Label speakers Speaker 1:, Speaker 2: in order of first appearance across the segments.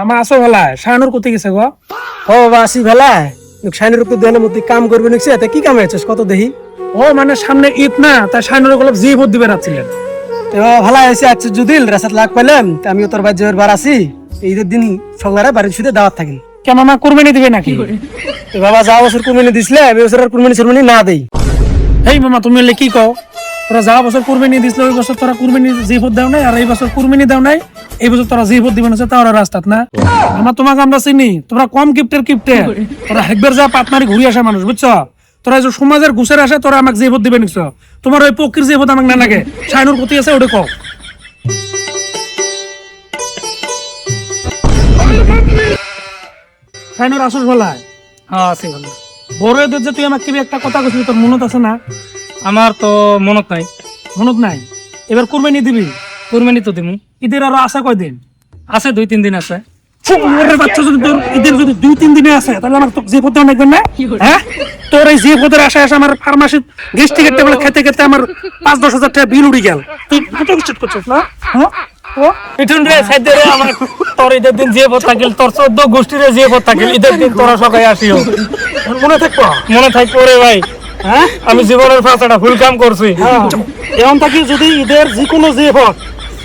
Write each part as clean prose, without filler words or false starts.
Speaker 1: আমার আসো ভেলায় শাহানুর কোথায় গেছে গো?
Speaker 2: ও বাবা আসি ভেলায় শাইনের উপর দেওয়ার মধ্যে কাম করবে নিচ্ছে এতে কি কাম হয়েছে কত দেখি।
Speaker 1: ও মানে সামনে ঈদ না, তাই শাহানুর গোলাপ জি ভোট দিবে রাখছিলেন।
Speaker 2: তো ভালাই আছে আচ্ছা যদিল রাসাত লাখ পাইলাম আমিও তোর বাড়ি যাওয়ার বার আছি ঈদের দিন সকালে বাড়ির শুধু দাওয়াত থাকি।
Speaker 1: কেন মা কুরবানি দিবে নাকি?
Speaker 2: তো বাবা যা বছর কুরবানি দিছিলে এই বছর আর কুরবানি সেরমানি না দেই।
Speaker 1: এই মামা তুমি এলে কি কও? তোরা যা বছর কুরবানি দিছিল ওই বছর তোরা কুরবানি জি ভোট দাও নাই, আর এই বছর কুরবানি দাও নাই, এই বছর তোরা জি ভোট দিবে না তাও রাস্তাত না। আমার তোমাকে আমরা চিনি, তোমরা কম কিপ্টের তোরা একবার যা পাতমারি ঘুরে আসা মানুষ বুঝছো। তোরা যে সমাজের ঘুষের আসে তোরা আমাকে জি ভোট দিবে নিচ্ছ, তোমার ওই পক্ষের জি ভোট আমাকে না লাগে। শাইনুর কোথায় আছে ওটা কও। শাইনুর আসল বলায়
Speaker 3: হ্যাঁ আছে ভালো।
Speaker 1: বড় এদের যে তুই আমাকে একটা কথা কইছিলি তোর মনত আছে না?
Speaker 3: আমার তো মনত নাই।
Speaker 1: মনত নাই? এবার কুরবানি দিবি?
Speaker 3: কুরবানি তো দিমু।
Speaker 1: ঈদের আরো আছে কয়দিন?
Speaker 3: আছে 2-3 দিন আছে।
Speaker 1: ফুলের বাচ্চা যদি তোর ঈদের যদি 2-3 দিনে আছে তাহলে আমার তো যে পথে অনেকদিন না। হ্যাঁ তোর এই যে পথের আশা আসে আমার ফার্মাসি গ্যাস টিকেট টেবলে খেতে খেতে আমার 5-10 হাজার টাকা বিল উড়ে গেল। তুই কত কিছু করছিস না? হ্যাঁ ও
Speaker 3: পিছন রে সাইডে রে আমার তোর ঈদের দিন যে পথ থাকিল, তোর 14 গোষ্ঠীর যে পথ থাকিল, ঈদের দিন তোরা সবাই আসিও।
Speaker 1: মনে থাকবো?
Speaker 3: মনে থাকবো রে ভাই।
Speaker 1: হ্যাঁ
Speaker 3: আমি জীবনের ফাঁসাটা ফুল কাম করছি।
Speaker 1: এখন থাকি যদি ঈদের যে কোনো যে পথ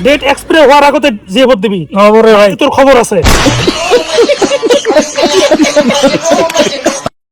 Speaker 1: ডেট এক্সপায়ার হওয়ার আগতে যে পথ দিবি
Speaker 3: খবর রে ভাই।
Speaker 1: তোর খবর আছে।